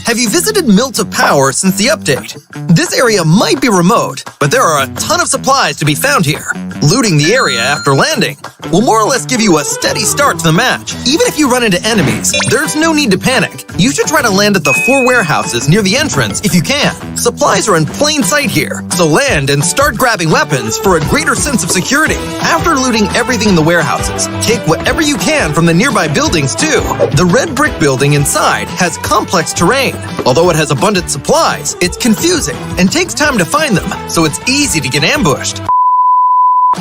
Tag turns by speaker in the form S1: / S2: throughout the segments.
S1: Have you visited Mill to Power since the update? This area might be remote, but there are a ton of supplies to be found here. Looting the area after landing will more or less give you a steady start to the match. Even if you run into enemies, there's no need to panic. You should try to land at the 4 warehouses near the entrance if you can. Supplies are in plain sight here, so land and start grabbing weapons for a greater sense of security. After looting everything in the warehouses, take whatever you can from the nearby buildings too. The red brick building inside has complex terrain. Although it has abundant supplies, it's confusing and takes time to find them, so it's easy to get ambushed.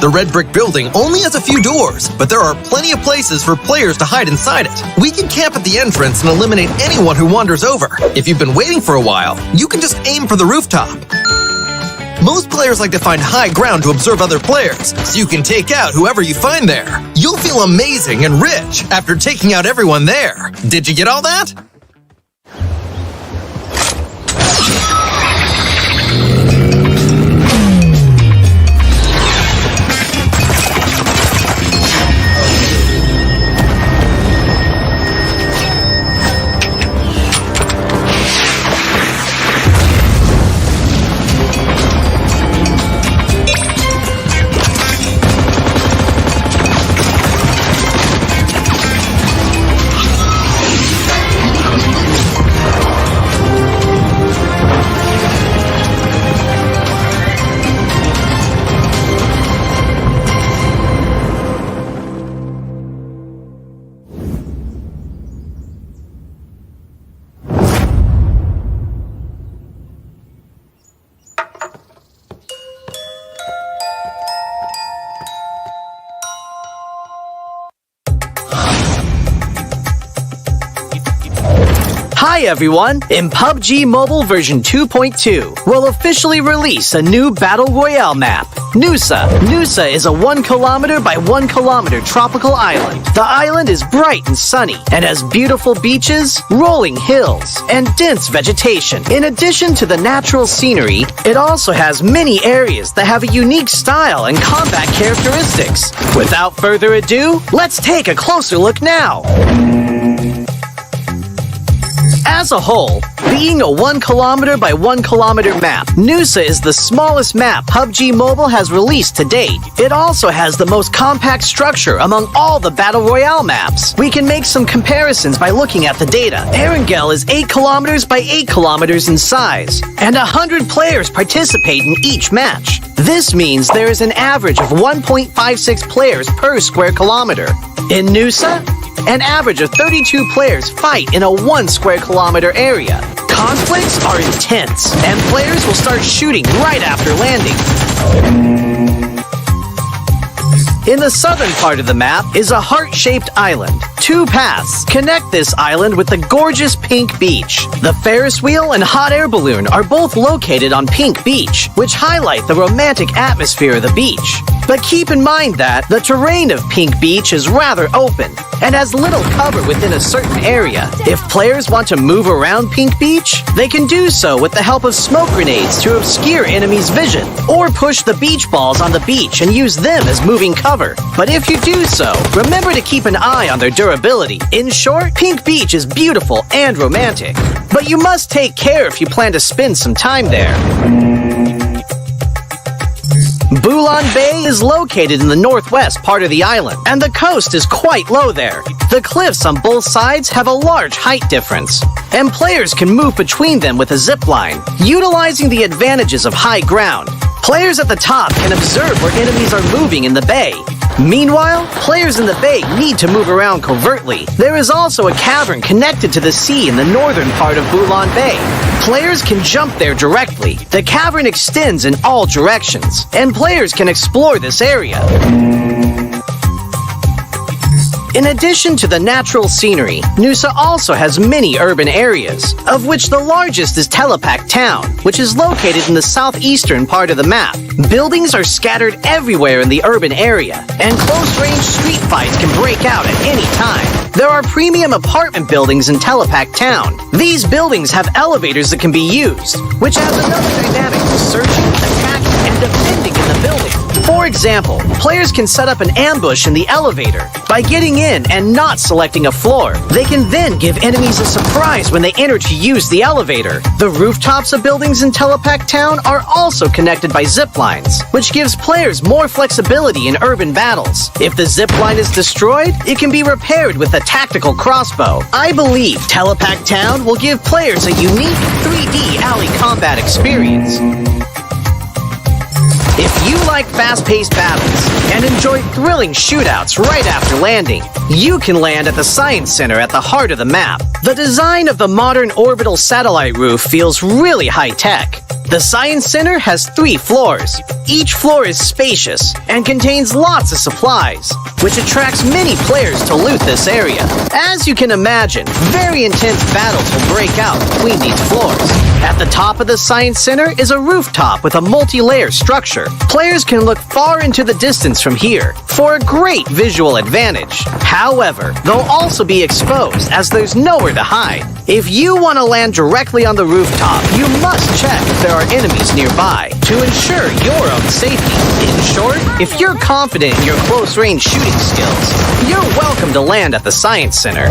S1: The red brick building only has a few doors, but there are plenty of places for players to hide inside it. We can camp at the entrance and eliminate anyone who wanders over. If you've been waiting for a while, you can just aim for the rooftop. Most players like to find high ground to observe other players, so you can take out whoever you find there. You'll feel amazing and rich after taking out everyone there. Did you get all that?
S2: Hi everyone! In PUBG Mobile version 2.2 will officially release a new Battle Royale map, Nusa. Nusa is a 1 kilometer by 1 kilometer tropical island. The island is bright and sunny and has beautiful beaches, rolling hills, and dense vegetation. In addition to the natural scenery, it also has many areas that have a unique style and combat characteristics. Without further ado, let's take a closer look now. As a whole, being a 1 kilometer by 1 kilometer map, Nusa is the smallest map PUBG Mobile has released to date. It also has the most compact structure among all the Battle Royale maps. We can make some comparisons by looking at the data. Erangel is 8 kilometers by 8 kilometers in size, and 100 players participate in each match. This means there is an average of 1.56 players per square kilometer. In Nusa, an average of 32 players fight in a 1 square kilometer area. Conflicts are intense, and players will start shooting right after landing. In the southern part of the map is a heart-shaped island. 2 paths connect this island with the gorgeous Pink Beach. The Ferris wheel and hot air balloon are both located on Pink Beach, which highlight the romantic atmosphere of the beach. But keep in mind that the terrain of Pink Beach is rather open and has little cover within a certain area. If players want to move around Pink Beach, they can do so with the help of smoke grenades to obscure enemies' vision, or push the beach balls on the beach and use them as moving cover. But if you do so, remember to keep an eye on their durability. In short, Pink Beach is beautiful and romantic, but you must take care if you plan to spend some time there. Bulan Bay is located in the northwest part of the island, and the coast is quite low there. The cliffs on both sides have a large height difference, and players can move between them with a zip line, utilizing the advantages of high ground. Players at the top can observe where enemies are moving in the bay. Meanwhile, players in the bay need to move around covertly. There is also a cavern connected to the sea in the northern part of Bulan Bay. Players can jump there directly. The cavern extends in all directions, and players can explore this area. In addition to the natural scenery, Nusa also has many urban areas, of which the largest is Telepak Town, which is located in the southeastern part of the map. Buildings are scattered everywhere in the urban area, and close-range street fights can break out at any time. There are premium apartment buildings in Telepak Town. These buildings have elevators that can be used, which adds another dynamic to searching, attacking, and defending in the building. For example, players can set up an ambush in the elevator by getting in and not selecting a floor. They can then give enemies a surprise when they enter to use the elevator. The rooftops of buildings in Telepack Town are also connected by zip lines, which gives players more flexibility in urban battles. If the zip line is destroyed, it can be repaired with a tactical crossbow. I believe Telepack Town will give players a unique 3D alley combat experience. If you like fast-paced battles and enjoy thrilling shootouts right after landing, you can land at the Science Center at the heart of the map. The design of the modern orbital satellite roof feels really high-tech. The Science Center has 3 floors. Each floor is spacious and contains lots of supplies, which attracts many players to loot this area. As you can imagine, very intense battles will break out between these floors. At the top of the Science Center is a rooftop with a multi-layer structure. Players can look far into the distance from here for a great visual advantage. However, they'll also be exposed as there's nowhere to hide. If you want to land directly on the rooftop, you must check if there are enemies nearby to ensure your own safety. In short, if you're confident in your close-range shooting skills, you're welcome to land at the Science Center.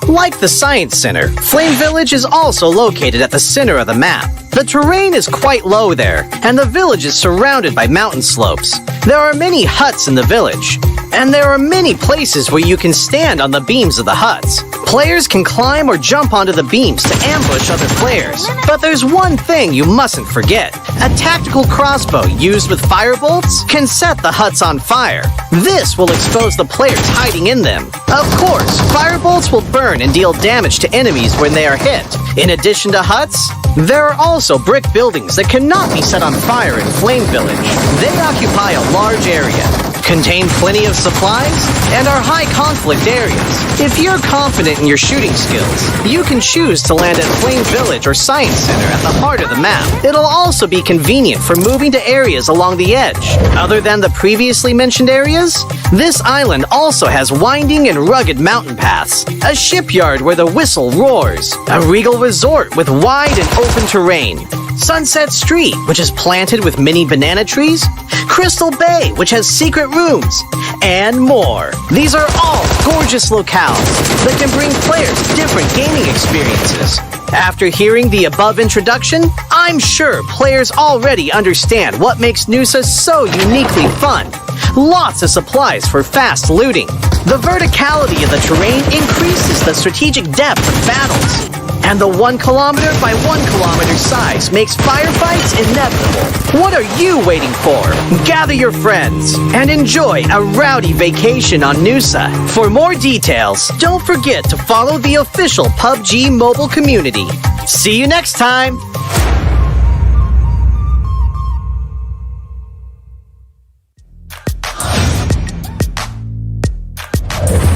S2: Like the Science Center, Flame Village is also located at the center of the map. The terrain is quite low there, and the village is surrounded by mountain slopes. There are many huts in the village, and there are many places where you can stand on the beams of the huts. Players can climb or jump onto the beams to ambush other players. But there's one thing you mustn't forget. A tactical crossbow used with firebolts can set the huts on fire. This will expose the players hiding in them. Of course, firebolts will burn and deal damage to enemies when they are hit. In addition to huts, there are also brick buildings that cannot be set on fire in Flame Village. They occupy a large area, contain plenty of supplies, and are high conflict areas. If you're confident in your shooting skills, you can choose to land at Flame Village or Science Center at the heart of the map. It'll also be convenient for moving to areas along the edge. Other than the previously mentioned areas, this island also has winding and rugged mountain paths, a shipyard where the whistle roars, a regal resort with wide and open terrain, Sunset Street, which is planted with many banana trees, Crystal Bay, which has secret rooms, and more. These are all gorgeous locales that can bring players different gaming experiences. After hearing the above introduction, I'm sure players already understand what makes Noosa so uniquely fun. Lots of supplies for fast looting. The verticality of the terrain increases the strategic depth of battles. And the 1 kilometer by 1 kilometer size makes firefights inevitable. What are you waiting for? Gather your friends and enjoy a rowdy vacation on Noosa. For more details, don't forget to follow the official PUBG mobile community. See you next time!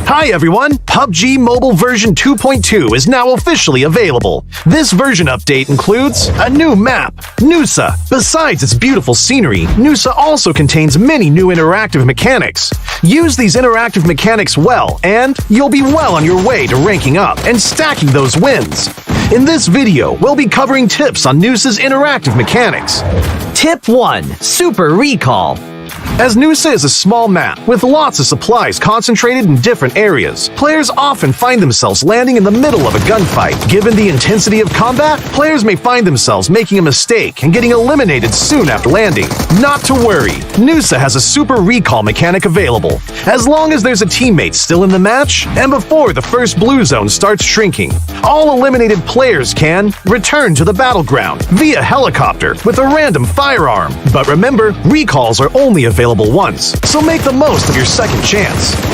S3: Hi everyone! PUBG Mobile version 2.2 is now officially available. This version update includes a new map, Noosa. Besides its beautiful scenery, Noosa also contains many new interactive mechanics. Use these interactive mechanics well, and you'll be well on your way to ranking up and stacking those wins. In this video, we'll be covering tips on Noosa's interactive mechanics.
S2: Tip 1. Super Recall.
S3: As Noosa is a small map with lots of supplies concentrated in different areas, players often find themselves landing in the middle of a gunfight. Given the intensity of combat, players may find themselves making a mistake and getting eliminated soon after landing. Not to worry, Noosa has a super recall mechanic available. As long as there's a teammate still in the match, and before the first blue zone starts shrinking, all eliminated players can return to the battleground via helicopter with a random firearm. But remember, recalls are only available once, so make the most of your second chance.